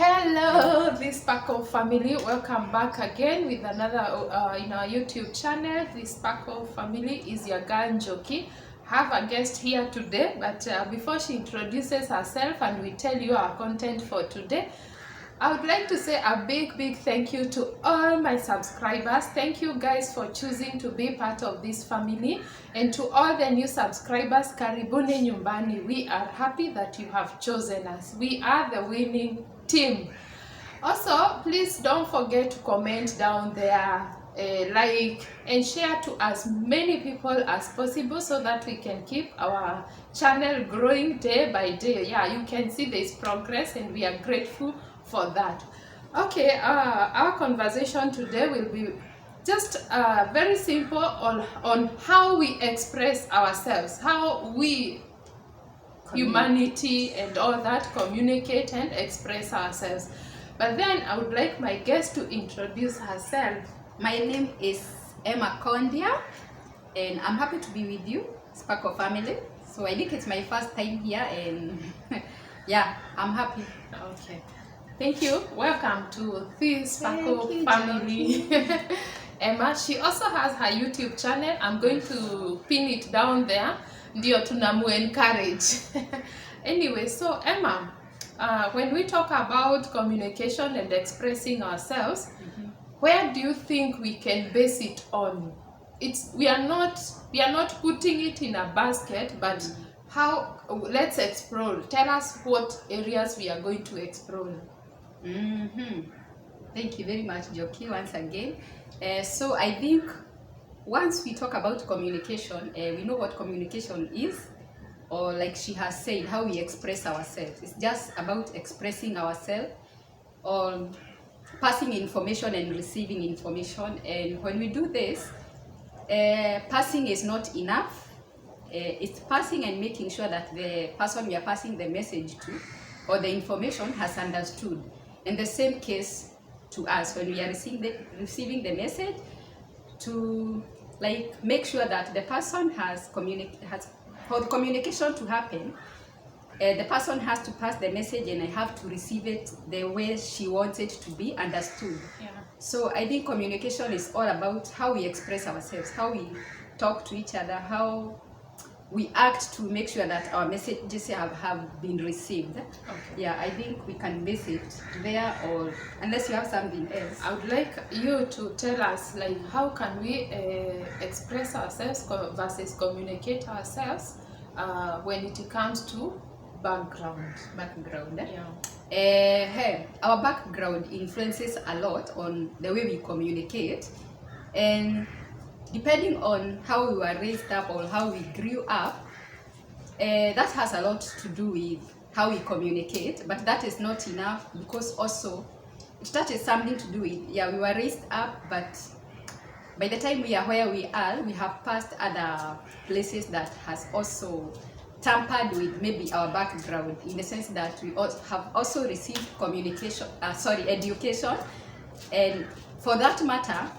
Hello, this Sparkle family. Welcome back again with another in our YouTube channel. This Sparkle family is your girl Njoki. Have a guest here today, but before she introduces herself and we tell you our content for today, I would like to say a big thank you to all my subscribers. Thank you guys for choosing to be part of this family, and to all the new subscribers, karibuni nyumbani. We are happy that you have chosen us. We are the winning team. Also, please don't forget to comment down there, like and share to as many people as possible so that we can keep our channel growing day by day. Yeah, you can see there's progress and we are grateful for that. Okay, our conversation today will be just very simple on how we express ourselves, how we humanity and all that communicate and express ourselves. But then I would like my guest to introduce herself. My name is Emma Kondia, and I'm happy to be with you, Sparkle family. So I think it's my first time here, and yeah, I'm happy. Okay, thank you. Welcome to the Sparkle family. Emma, she also has her YouTube channel. I'm going to pin it down there. Ndio tunamu encourage. Anyway, so Emma, when we talk about communication and expressing ourselves, where do you think we can base it on? We are not putting it in a basket, but how? Let's explore. Tell us what areas we are going to explore. Thank you very much, Joki, once again. So I think once we talk about communication, we know what communication is, or like she has said, how we express ourselves. It's just about expressing ourselves, or passing information and receiving information. And when we do this, passing is not enough. It's passing and making sure that the person we are passing the message to or the information has understood. In the same case to us, when we are receiving the message, to like make sure that the person for the communication to happen, the person has to pass the message and I have to receive it the way she wants it to be understood. Yeah. So I think communication is all about how we express ourselves, how we talk to each other, how we act to make sure that our messages have been received. Okay. Yeah, I think we can base it there, or unless you have something else. I would like you to tell us, like, how can we express ourselves versus communicate ourselves when it comes to background. Yeah. Our background influences a lot on the way we communicate, and depending on how we were raised up or how we grew up, that has a lot to do with how we communicate. But that is not enough, because also that is something to do with, yeah, we were raised up, but by the time we are where we are, we have passed other places that has also tampered with maybe our background, in the sense that we have also received education, and for that matter,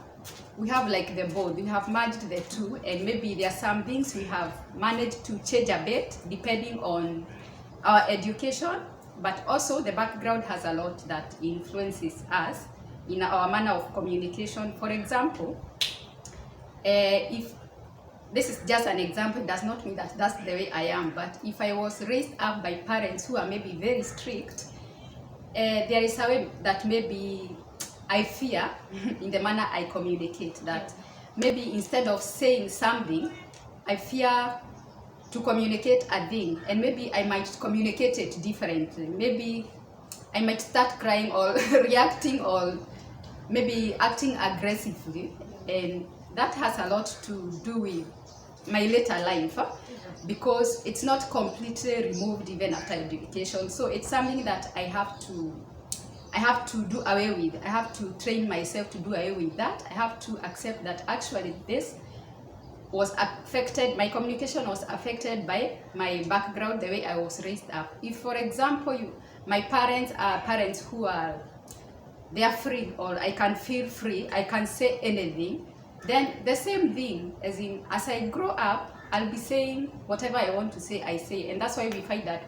we have like the both. We have merged the two, and maybe there are some things we have managed to change a bit depending on our education, but also the background has a lot that influences us in our manner of communication. For example, if this is just an example, it does not mean that that's the way I am, but if I was raised up by parents who are maybe very strict, there is a way that maybe I fear in the manner I communicate, that maybe instead of saying something, I fear to communicate a thing, and maybe I might communicate it differently. Maybe I might start crying or reacting, or maybe acting aggressively, and that has a lot to do with my later life, because it's not completely removed even after education. So it's something that I have to do away with. I have to train myself to do away with that. I have to accept that actually this was affected, my communication was affected by my background, the way I was raised up. If, for example, my parents are parents who they are free, or I can feel free, I can say anything, then the same thing, as I grow up, I'll be saying whatever I want to say, I say. And that's why we find that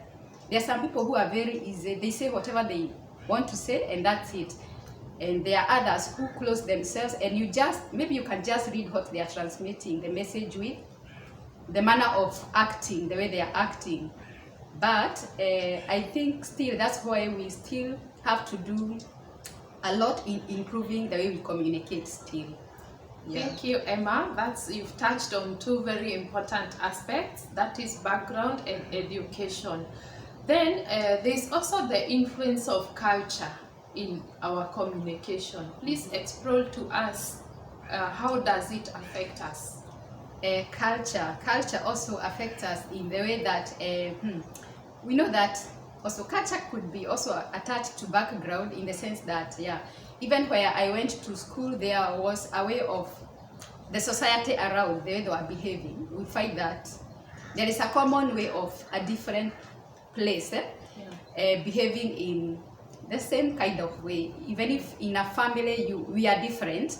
there are some people who are very easy, they say whatever they want to say, and that's it. And there are others who close themselves, and maybe you can just read what they are transmitting the message with, the manner of acting, the way they are acting. But I think still that's why we still have to do a lot in improving the way we communicate still. Yeah. Thank you, Emma. You've touched on two very important aspects, that is background and education. Then there's also the influence of culture in our communication. Please explore to us how does it affect us? Culture also affects us in the way that we know that also culture could be also attached to background, in the sense that even where I went to school, there was a way of the society around, the way they were behaving. We find that there is a common way of a different place behaving in the same kind of way. Even if in a family we are different,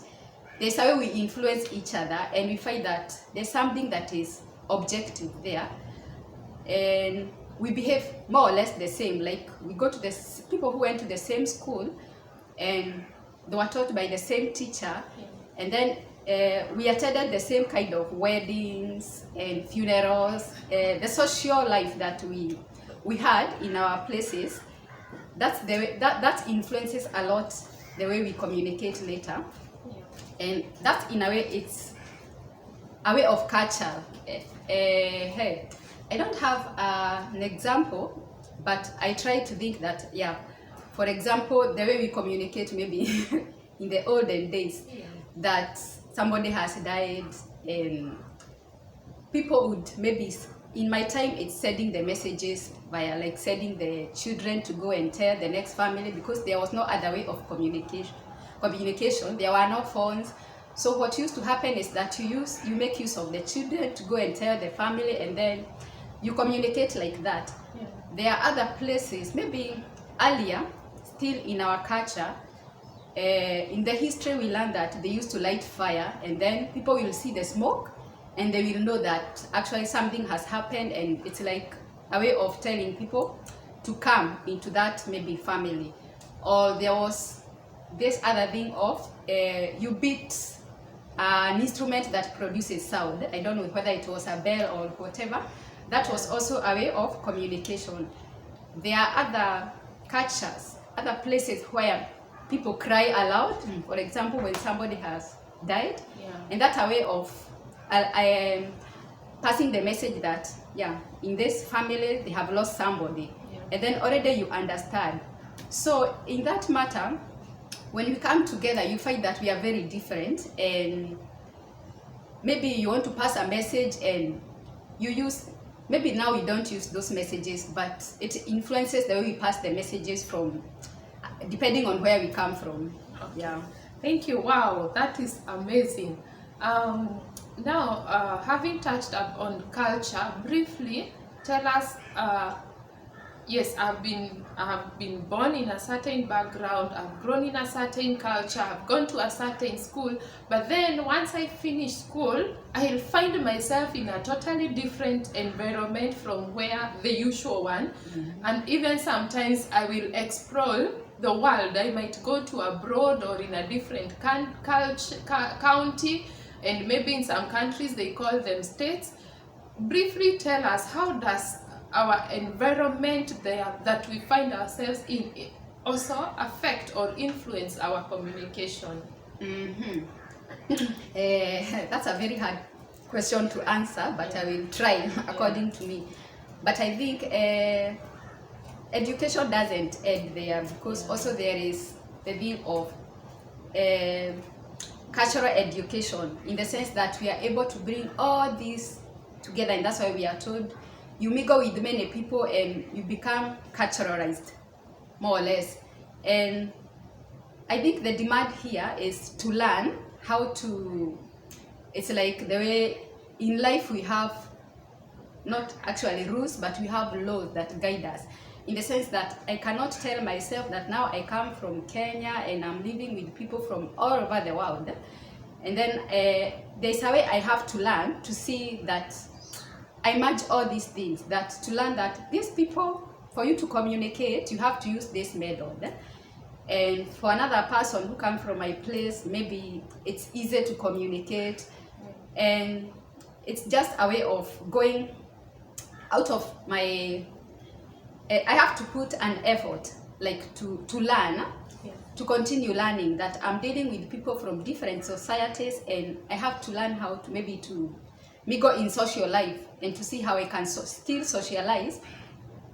there's a way we influence each other, and we find that there's something that is objective there, and we behave more or less the same. Like we go to people who went to the same school, and they were taught by the same teacher, and then we attended the same kind of weddings and funerals. The social life that we had in our places, that's the way, that influences a lot the way we communicate later. And that, in a way, it's a way of culture. Hey, I don't have an example, but I try to think that, for example, the way we communicate maybe in the olden days, that somebody has died, and people would maybe, in my time, it's sending the messages via, like, sending the children to go and tell the next family, because there was no other way of communication. There were no phones. So what used to happen is that you make use of the children to go and tell the family, and then you communicate like that. There are other places, maybe earlier, still in our culture, in the history we learned that they used to light fire, and then people will see the smoke, and they will know that actually something has happened, and it's like a way of telling people to come into that maybe family. Or there was this other thing of you beat an instrument that produces sound. I don't know whether it was a bell or whatever. That was also a way of communication. There are other cultures, other places where people cry aloud. For example, when somebody has died, and that's a way of passing the message that in this family they have lost somebody, and then already you understand. So in that matter, when we come together, you find that we are very different, and maybe you want to pass a message and you use, maybe now we don't use those messages, but it influences the way we pass the messages from, depending on where we come from. Thank you. Wow, that is amazing. Now, having touched up on culture, briefly tell us, yes, I've been born in a certain background, I've grown in a certain culture, I've gone to a certain school, but then once I finish school, I'll find myself in a totally different environment from where the usual one. And even sometimes I will explore the world. I might go to abroad or in a different county, and maybe in some countries they call them states. Briefly tell us, how does our environment there that we find ourselves in also affect or influence our communication? That's a very hard question to answer, but I will try according to me. But I think education doesn't end there, because also there is the thing of cultural education, in the sense that we are able to bring all these together, and that's why we are told you mingle with many people and you become culturalized, more or less. And I think the demand here is to learn how to, it's like the way in life we have not actually rules, but we have laws that guide us, in the sense that I cannot tell myself that now I come from Kenya and I'm living with people from all over the world, and then there's a way I have to learn to see that I merge all these things, that to learn that these people for you to communicate, you have to use this method. And for another person who comes from my place, maybe it's easier to communicate, and it's just a way of going out of my, I have to put an effort, like to learn, to continue learning, that I'm dealing with people from different societies, and I have to learn how to maybe to mingle in social life, and to see how I can still socialize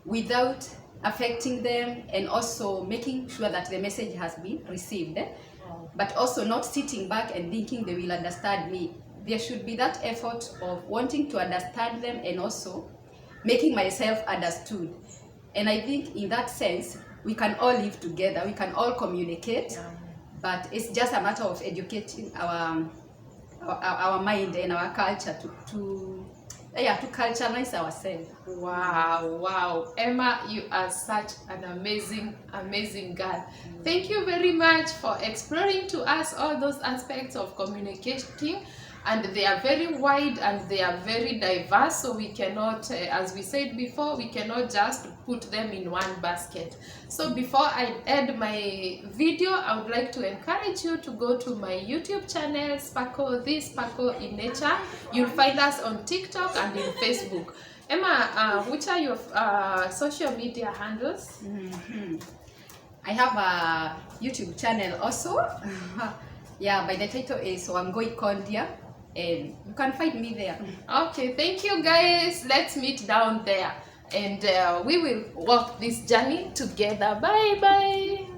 without affecting them, and also making sure that the message has been received, but also not sitting back and thinking they will understand me. There should be that effort of wanting to understand them, and also making myself understood. And I think in that sense, we can all live together, we can all communicate, but it's just a matter of educating our mind and our culture to culturalize ourselves. Wow, Emma, you are such an amazing girl. Thank you very much for exploring to us all those aspects of communicating, and they are very wide and they are very diverse, so we cannot, as we said before, we cannot just put them in one basket. So before I end my video, I would like to encourage you to go to my YouTube channel, Sparkle in Nature. You'll find us on TikTok and in Facebook. Emma, which are your social media handles? I have a YouTube channel also. Yeah, by the title is Wangoi Kondia, and you can find me there. Okay, thank you guys. Let's meet down there, and we will walk this journey together. Bye.